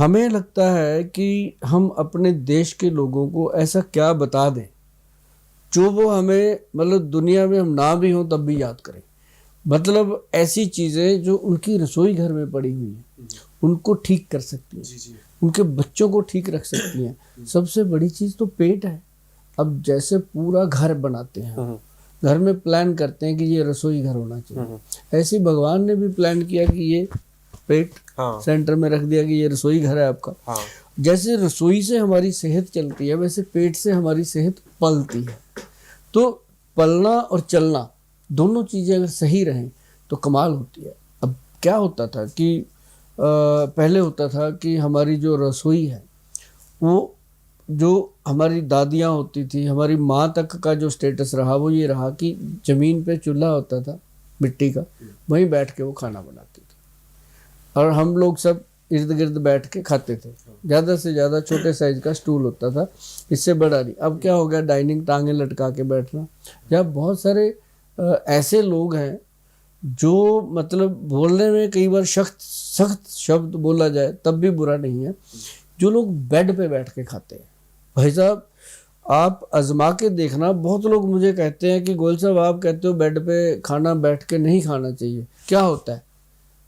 हमें लगता है कि हम अपने देश के लोगों को ऐसा क्या बता दें जो वो हमें मतलब दुनिया में हम ना भी हों तब भी याद करें। मतलब ऐसी चीज़ें जो उनकी रसोई घर में पड़ी हुई हैं उनको ठीक कर सकती हैं, उनके बच्चों को ठीक रख सकती हैं। सबसे बड़ी चीज़ तो पेट है। अब जैसे पूरा घर बनाते हैं, घर में प्लान करते हैं कि ये रसोई घर होना चाहिए, ऐसे ही भगवान ने भी प्लान किया कि ये पेट सेंटर में रख दिया कि ये रसोई घर है आपका। जैसे रसोई से हमारी सेहत चलती है वैसे पेट से हमारी सेहत पलती है। तो पलना और चलना दोनों चीज़ें अगर सही रहें तो कमाल होती है। अब क्या होता था कि पहले होता था कि हमारी जो रसोई है वो जो हमारी दादियाँ होती थी, हमारी माँ तक का जो स्टेटस रहा वो ये रहा कि ज़मीन पे चूल्हा होता था मिट्टी का, वहीं बैठ के वो खाना बनाती थी और हम लोग सब इर्द गिर्द बैठ के खाते थे। ज़्यादा से ज़्यादा छोटे साइज का स्टूल होता था, इससे बड़ा नहीं। अब क्या हो गया, डाइनिंग टांगें लटका के बैठना। जब बहुत सारे ऐसे लोग हैं जो मतलब बोलने में कई बार सख्त शब्द बोला जाए तब भी बुरा नहीं है, जो लोग बेड पे बैठ के खाते हैं। भाई साहब आप आजमा के देखना। बहुत लोग मुझे कहते हैं कि गोयल साहब आप कहते हो बेड पे खाना बैठ के नहीं खाना चाहिए, क्या होता है?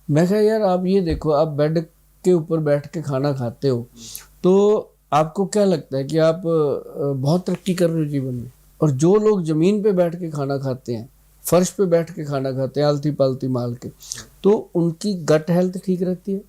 मैं कहा यार आप ये देखो, आप बेड के ऊपर बैठ के खाना खाते हो तो आपको क्या लगता है कि आप बहुत तरक्की कर रहे हो जीवन में? और जो लोग ज़मीन पे बैठ के खाना खाते हैं, फर्श पे बैठ के खाना खाते हैं आलती पालती माल के, तो उनकी गट हेल्थ ठीक रहती है,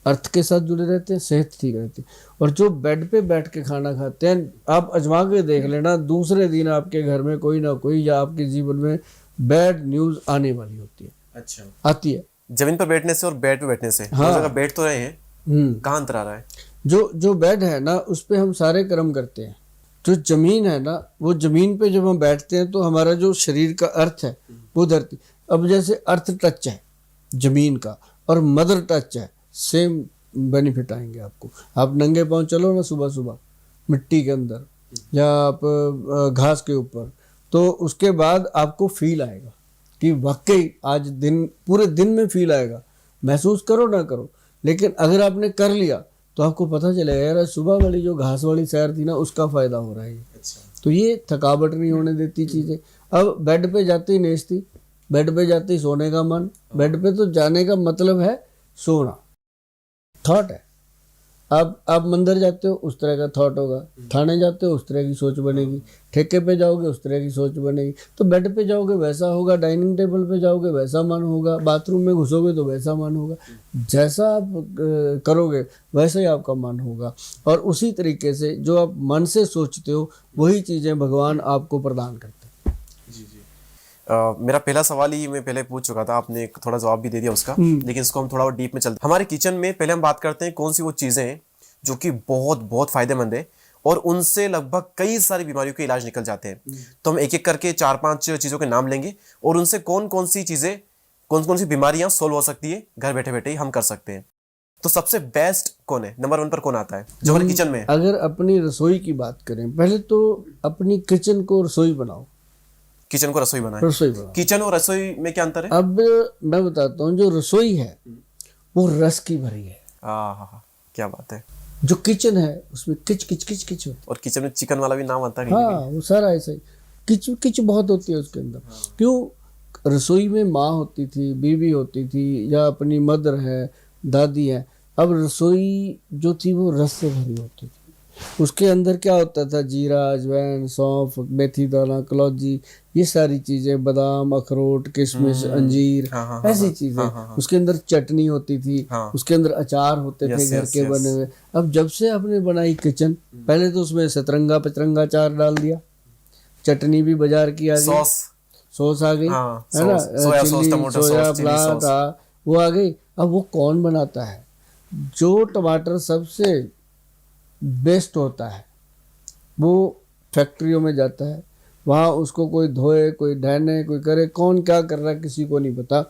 अर्थ के साथ जुड़े रहते हैं, सेहत ठीक रहती है। और जो बेड पे बैठ के खाना खाते हैं, आप अजमा के देख लेना, दूसरे दिन आपके घर में कोई ना कोई या आपके जीवन में बैड न्यूज़ आने वाली होती है। अच्छा, आती है। जमीन पर बैठने से और बेड पे बैठने से हाँ, जगह बैठ तो रहे हैं, कहाँ अंतर आ रहा है? जो बेड है ना उस पे हम सारे कर्म करते हैं। जो जमीन है ना, वो जमीन पे जब हम बैठते हैं तो हमारा जो शरीर का अर्थ है वो धरती। अब जैसे अर्थ टच है जमीन का और मदर टच है, सेम बेनिफिट आएंगे आपको। आप नंगे पाँव चलो ना सुबह सुबह मिट्टी के अंदर या आप घास के ऊपर, तो उसके बाद आपको फील आएगा कि वाकई आज दिन पूरे दिन में फील आएगा। महसूस करो ना करो, लेकिन अगर आपने कर लिया तो आपको पता चलेगा यार सुबह वाली जो घास वाली सैर थी ना उसका फ़ायदा हो रहा है। अच्छा। तो ये थकावट नहीं होने देती चीज़ें। अब बेड पे जाते ही नेचती, बेड पे जाते ही सोने का मन। बेड पे तो जाने का मतलब है सोना, थॉट है। आप मंदिर जाते हो उस तरह का थॉट होगा, थाने जाते हो उस तरह की सोच बनेगी, ठेके पे जाओगे उस तरह की सोच बनेगी, तो बेड पे जाओगे वैसा होगा, डाइनिंग टेबल पे जाओगे वैसा मन होगा, बाथरूम में घुसोगे तो वैसा मन होगा। जैसा आप करोगे वैसा ही आपका मन होगा। और उसी तरीके से जो आप मन से सोचते हो वही चीज़ें भगवान आपको प्रदान करते हैं। मेरा पहला सवाल ही मैं पहले पूछ चुका था, आपने थोड़ा जवाब भी दे दिया उसका, लेकिन इसको हम थोड़ा और डीप में चलते हैं। हमारे किचन में पहले हम बात करते हैं कौन सी वो चीज़ें हैं जो कि बहुत बहुत फायदेमंद है और उनसे लगभग कई सारी बीमारियों के इलाज निकल जाते हैं। तो हम एक एक करके 4-5 चीज़ों के नाम लेंगे और उनसे कौन कौन सी चीज़ें, कौन कौन सी बीमारियां सोल्व हो सकती है, घर बैठे बैठे ही हम कर सकते हैं। तो सबसे बेस्ट कौन है, नंबर 1 पर कौन आता है जो हमारे किचन में है? अगर अपनी रसोई की बात करें, पहले तो अपनी किचन को रसोई बनाओ। किचन को रसोई बनाए। रसोई बनाओ। किचन और रसोई में क्या अंतर है? अब मैं बताता हूँ, जो रसोई है वो रस की भरी है। क्या बात है। जो किचन है उसमें किच किच किच किच होती है। और किचन में चिकन वाला भी नाम आता है। हाँ, वो सारा ऐसा ही किच किच बहुत होती है उसके अंदर। क्यों? रसोई में माँ होती थी, बीवी होती थी, या अपनी मदर है, दादी है। अब रसोई जो थी वो रस से भरी होती थी। उसके अंदर क्या होता था, जीरा, अजवाइन, सौंफ, मेथी दाना, कलौजी, ये सारी चीज़ें, बादाम, अखरोट, किशमिश, अंजीर, ऐसी चीज़ें। उसके अंदर चटनी होती थी, उसके अंदर अचार होते थे घर के बने हुए। अब जब से आपने बनाई किचन, पहले तो उसमें सतरंगा पचरंगा अचार डाल दिया, चटनी भी बाजार की आ गई, सॉस आ गई, है ना, चिल्ली सोया फ्लावर वो आ गई। अब वो कौन बनाता है? जो टमाटर सबसे बेस्ट होता है वो फैक्ट्रियों में जाता है, वहाँ उसको कोई धोए, कोई ढहने, कोई करे, कौन क्या कर रहा है किसी को नहीं पता,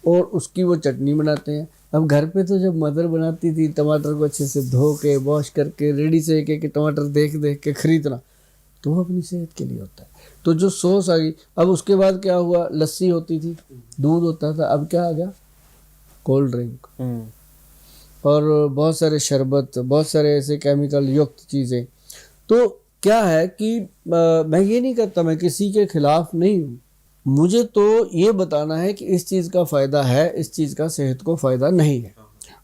और उसकी वो चटनी बनाते हैं। अब घर पे तो जब मदर बनाती थी टमाटर को अच्छे से धो के वॉश करके रेडी से एक एक टमाटर देख देख के खरीदना, तो वो अपनी सेहत के लिए होता है। तो जो सॉस आ गई। अब उसके बाद क्या हुआ, लस्सी होती थी, दूध होता था, अब क्या आ गया, कोल्ड ड्रिंक। और बहुत सारे शरबत, बहुत सारे ऐसे केमिकल युक्त चीज़ें। तो क्या है कि मैं ये नहीं करता, मैं किसी के खिलाफ नहीं हूँ, मुझे तो ये बताना है कि इस चीज़ का फ़ायदा है, इस चीज़ का सेहत को फ़ायदा नहीं है।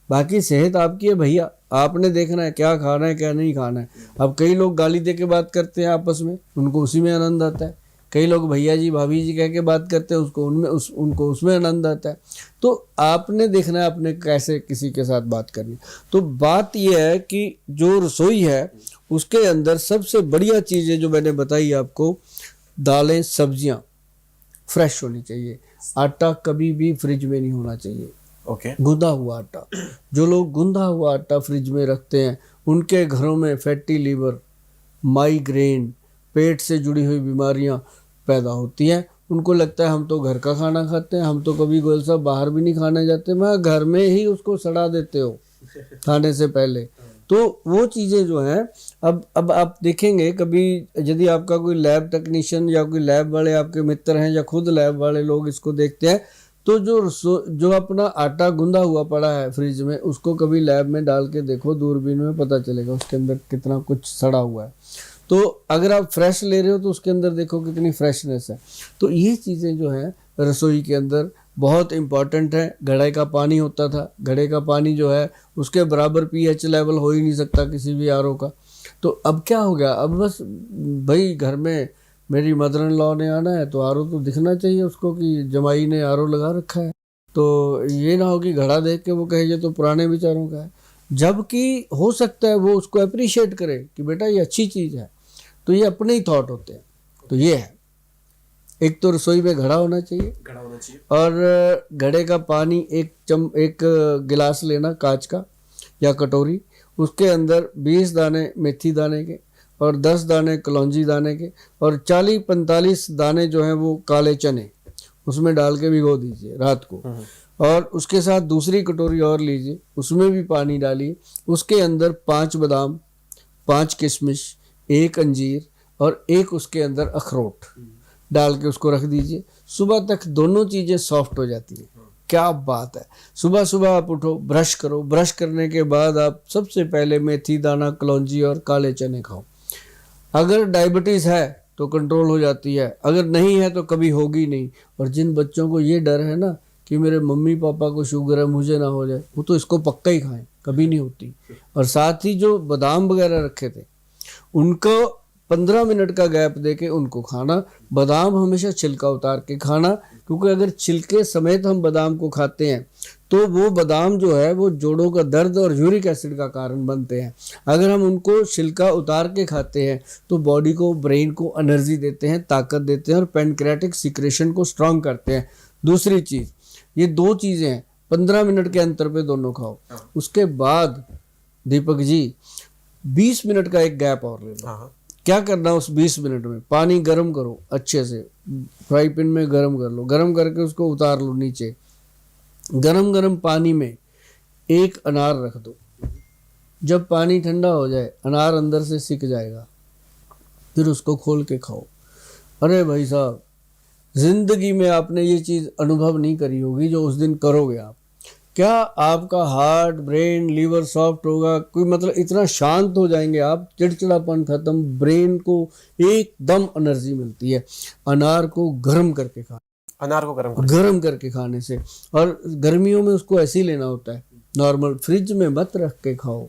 बाकी सेहत आपकी है भैया, आपने देखना है क्या खाना है क्या नहीं खाना है। अब कई लोग गाली दे के बात करते हैं आपस में, उनको उसी में आनंद आता है। कई लोग भैया जी भाभी जी कह के बात करते हैं, उनको उसमें आनंद आता है। तो आपने देखना है आपने कैसे किसी के साथ बात करनी। तो बात यह है कि जो रसोई है उसके अंदर सबसे बढ़िया चीज़ें जो मैंने बताई आपको, दालें सब्जियां फ्रेश होनी चाहिए। आटा कभी भी फ्रिज में नहीं होना चाहिए, ओके। गूंदा हुआ आटा। जो लोग गूंदा हुआ आटा फ्रिज में रखते हैं उनके घरों में फैटी लीवर, माइग्रेन, पेट से जुड़ी हुई बीमारियां पैदा होती हैं। उनको लगता है हम तो घर का खाना खाते हैं, हम तो कभी गोयल साहब बाहर भी नहीं खाने जाते। मैं घर में ही उसको सड़ा देते हो खाने से पहले। तो वो चीज़ें जो हैं, अब आप देखेंगे कभी यदि आपका कोई लैब टेक्नीशियन या कोई लैब वाले आपके मित्र हैं या खुद लैब वाले लोग इसको देखते हैं, तो जो अपना आटा गूंदा हुआ पड़ा है फ्रिज में, उसको कभी लैब में डाल के देखो, दूरबीन में पता चलेगा उसके अंदर कितना कुछ सड़ा हुआ है। तो अगर आप फ्रेश ले रहे हो तो उसके अंदर देखो कितनी फ्रेशनेस है। तो ये चीज़ें जो हैं रसोई के अंदर बहुत इम्पॉर्टेंट है। घड़े का पानी होता था, घड़े का पानी जो है उसके बराबर पीएच लेवल हो ही नहीं सकता किसी भी आरओ का। तो अब क्या हो गया, अब बस भाई घर में मेरी मदर इन लॉ ने आना है तो आरओ तो दिखना चाहिए उसको कि जमाई ने आरओ लगा रखा है। तो ये ना हो कि घड़ा देख के वो कहे ये तो पुराने विचारों का है, जबकि हो सकता है वो उसको अप्रिशिएट करे कि बेटा ये अच्छी चीज़ है। तो ये अपने ही थॉट होते हैं। तो ये है, एक तो रसोई में घड़ा होना चाहिए, और घड़े का पानी एक गिलास लेना कांच का या कटोरी, उसके अंदर 20 दाने मेथी दाने के और 10 दाने कलौंजी दाने के और 40-45 दाने जो हैं वो काले चने, उसमें डाल के भिगो दीजिए रात को। और उसके साथ दूसरी कटोरी और लीजिए, उसमें भी पानी डालिए, उसके अंदर 5 बादाम, 5 किशमिश, 1 अंजीर और 1 उसके अंदर अखरोट डाल के उसको रख दीजिए। सुबह तक दोनों चीज़ें सॉफ्ट हो जाती हैं। क्या बात है। सुबह सुबह आप उठो, ब्रश करो, ब्रश करने के बाद आप सबसे पहले मेथी दाना, कलौंजी और काले चने खाओ। अगर डायबिटीज़ है तो कंट्रोल हो जाती है, अगर नहीं है तो कभी होगी नहीं। और जिन बच्चों को ये डर है ना कि मेरे मम्मी पापा को शुगर है मुझे ना हो जाए, वो तो इसको पक्का ही खाएं, कभी नहीं होती। और साथ ही जो बादाम वगैरह रखे थे उनको 15 मिनट का गैप देके उनको खाना। बादाम हमेशा छिलका उतार के खाना, क्योंकि अगर छिलके समेत हम बादाम को खाते हैं तो वो बादाम जो है वो जोड़ों का दर्द और यूरिक एसिड का कारण बनते हैं। अगर हम उनको छिलका उतार के खाते हैं तो बॉडी को, ब्रेन को एनर्जी देते हैं, ताकत देते हैं और पैनक्रियाटिक सिक्रेशन को स्ट्रांग करते हैं। दूसरी चीज़, ये 2 चीज़ें हैं, 15 मिनट के अंतर पे दोनों खाओ। उसके बाद दीपक जी 20 मिनट का एक गैप और ले लो। क्या करना, उस 20 मिनट में पानी गर्म करो अच्छे से, फ्राई पैन में गर्म कर लो, गर्म करके उसको उतार लो नीचे। गरम गरम पानी में 1 अनार रख दो। जब पानी ठंडा हो जाए अनार अंदर से सिक जाएगा, फिर उसको खोल के खाओ। अरे भाई साहब, जिंदगी में आपने ये चीज़ अनुभव नहीं करी होगी जो उस दिन करोगे आप। क्या आपका हार्ट, ब्रेन, लीवर सॉफ्ट होगा, कोई मतलब इतना शांत हो जाएंगे आप, चिड़चिड़ापन खत्म, ब्रेन को एकदम एनर्जी मिलती है। अनार को गर्म करके खाना, अनार को गर्म करके खाने से। और गर्मियों में उसको ऐसे ही लेना होता है नॉर्मल, फ्रिज में मत रख के खाओ,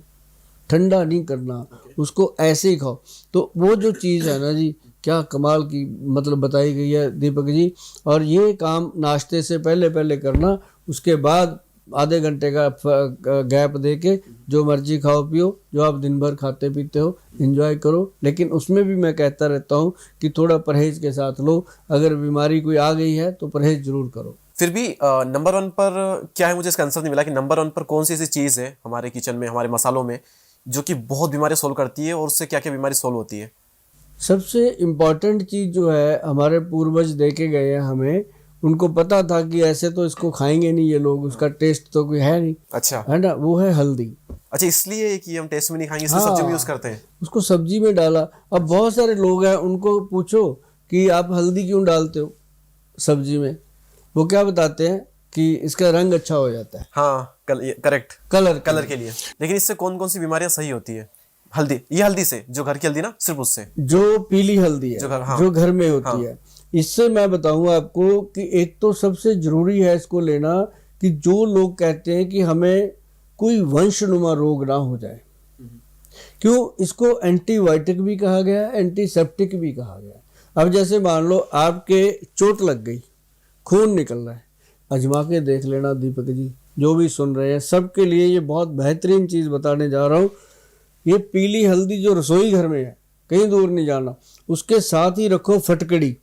ठंडा नहीं करना, उसको ऐसे ही खाओ। तो वो जो चीज़ है ना जी, क्या कमाल की मतलब बताई गई है दीपक जी। और ये काम नाश्ते से पहले करना, उसके बाद आधे घंटे का गैप दे के जो मर्जी खाओ पियो, जो आप दिन भर खाते पीते हो एंजॉय करो। लेकिन उसमें भी मैं कहता रहता हूँ कि थोड़ा परहेज के साथ लो। अगर बीमारी कोई आ गई है तो परहेज जरूर करो। फिर भी नंबर 1 पर क्या है, मुझे इसका आंसर नहीं मिला कि नंबर 1 पर कौन सी ऐसी चीज़ है हमारे किचन में, हमारे मसालों में, जो कि बहुत बीमारी सोल्व करती है, और उससे क्या क्या बीमारी सोल्व होती है? सबसे इम्पॉर्टेंट चीज़ जो है, हमारे पूर्वज दे के गए हैं हमें, उनको पता था कि ऐसे तो इसको खाएंगे नहीं ये लोग, उसका टेस्ट तो कोई है नहीं, अच्छा है ना, वो है हल्दी। अच्छा, इसलिए कि हम टेस्ट में नहीं खाएंगे, इसलिए सब्जी में यूज करते हैं। उसको सब्जी में डाला। अब बहुत सारे लोग हैं, उनको पूछो कि आप हल्दी क्यों डालते हो सब्जी में, वो क्या बताते हैं कि इसका रंग अच्छा हो जाता है। हाँ, करेक्ट कलर के लिए। लेकिन इससे कौन कौन सी बीमारियां सही होती है? हल्दी, ये हल्दी से, जो घर की हल्दी ना, सिर्फ उससे, जो पीली हल्दी है जो घर में होती है, इससे मैं बताऊंगा आपको कि एक तो सबसे जरूरी है इसको लेना कि जो लोग कहते हैं कि हमें कोई वंशनुमा रोग ना हो जाए, क्यों, इसको एंटीबायोटिक भी कहा गया है, एंटीसेप्टिक भी कहा गया है। अब जैसे मान लो आपके चोट लग गई, खून निकल रहा है, आजमा के देख लेना दीपक जी, जो भी सुन रहे हैं सबके लिए ये बहुत बेहतरीन चीज़ बताने जा रहा हूँ। ये पीली हल्दी जो रसोई घर में है, कहीं दूर नहीं जाना, उसके साथ ही रखो फटकड़ी।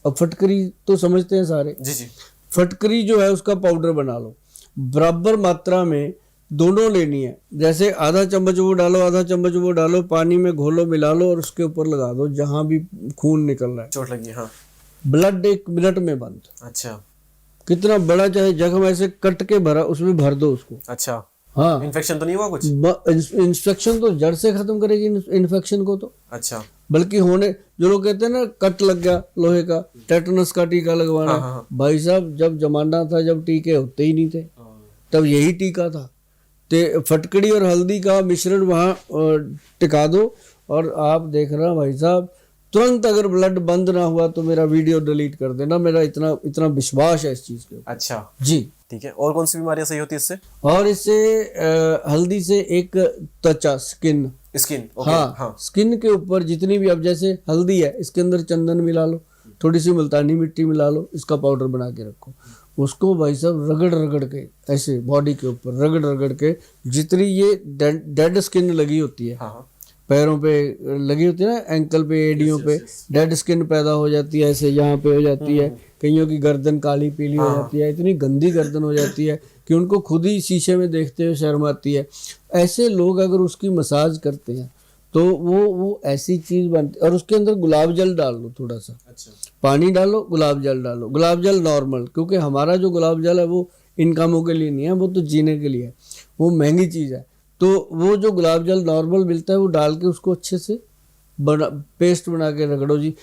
अब फटकरी तो समझते हैं सारे, जी। फटकरी जो है उसका पाउडर बना लो, बराबर मात्रा में दोनों लेनी है। जैसे आधा चम्मच वो डालो, आधा चम्मच वो डालो, पानी में घोलो, मिला लो और उसके ऊपर लगा दो जहां भी खून निकल रहा है, चोट लगी, हाँ, ब्लड 1 मिनट में बंद। अच्छा, कितना बड़ा चाहे जख्म ऐसे कट के भरा, उसमें भर दो उसको। अच्छा, हाँ, इन्फेक्शन तो नहीं हुआ कुछ? इन्फेक्शन तो जड़ से खत्म करेगी इन्फेक्शन को तो। अच्छा, बल्कि होने, जो लोग कहते हैं ना कट लग गया लोहे का, टेटनस का टीका लगवाना, हाँ। भाई साहब जब जमाना था जब टीके होते ही नहीं थे, तब यही टीका था। ते फटकड़ी और हल्दी का मिश्रण वहाँ टिका दो और आप देख रहे भाई साहब, तुरंत अगर ब्लड बंद ना हुआ तो मेरा वीडियो डिलीट कर देना, मेरा इतना विश्वास है इस चीज के। अच्छा जी, ठीक है। और कौन सी बीमारियां सही होती है इससे? और इससे हल्दी से एक त्वचा, स्किन, ओके, हाँ, स्किन के ऊपर जितनी भी, अब जैसे हल्दी है, इसके अंदर चंदन मिला लो, थोड़ी सी मुल्तानी मिट्टी मिला लो, इसका पाउडर बना के रखो, उसको भाई साहब रगड़ रगड़ के ऐसे बॉडी के ऊपर रगड़ रगड़ के, जितनी ये डेड स्किन लगी होती है, हाँ, पैरों पे लगी होती है ना, एंकल पे, एडियों पे डेड स्किन पैदा हो जाती है, ऐसे यहाँ पे हो जाती है, कईयों की गर्दन काली पीली हो जाती है, इतनी गंदी गर्दन हो जाती है कि उनको खुद ही शीशे में देखते हुए शर्म आती है। ऐसे लोग अगर उसकी मसाज करते हैं तो वो ऐसी चीज़ बनती, और उसके अंदर गुलाब जल डाल लो थोड़ा सा, अच्छा, पानी डालो, गुलाब जल डालो, गुलाब जल नॉर्मल, क्योंकि हमारा जो गुलाब जल है वो इन कामों के लिए नहीं है, वो तो जीने के लिए है, वो महंगी चीज़ है। तो वो जो गुलाब जल नॉर्मल मिलता है वो डाल के उसको अच्छे से पेस्ट बना के रगड़ो जी।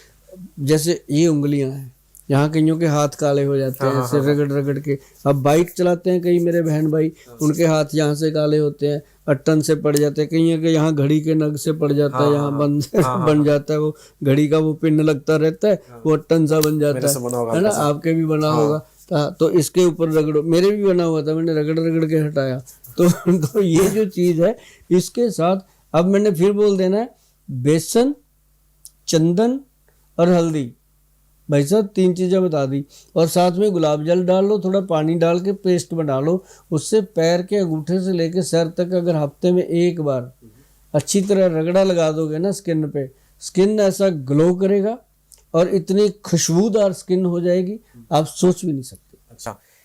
जैसे ये उंगलियां हैं, यहाँ कईयों के हाथ काले हो जाते हैं ऐसे रगड़ रगड़ के। अब बाइक चलाते हैं कई मेरे बहन भाई, उनके हाथ यहाँ से काले होते हैं, अट्टन से पड़ जाते हैं, कईयों के यहाँ घड़ी के नग से पड़ जाता है, यहाँ बन जाता है, वो घड़ी का वो पिन लगता रहता है, वो अट्टन सा बन जाता है ना, आपके भी बना होगा। तो इसके ऊपर रगड़ो, मेरे भी बना हुआ था, मैंने रगड़ रगड़ के हटाया। तो ये जो चीज़ है, इसके साथ अब मैंने फिर बोल देना है, बेसन, चंदन और हल्दी, भाई साहब 3 चीज़ें बता दी, और साथ में गुलाब जल डाल लो, थोड़ा पानी डाल के पेस्ट बना लो, उससे पैर के अंगूठे से लेके सर तक अगर हफ्ते में 1 बार अच्छी तरह रगड़ा लगा दोगे ना स्किन पे, स्किन ऐसा ग्लो करेगा और इतनी खुशबूदार स्किन हो जाएगी, आप सोच भी नहीं सकते। अच्छा,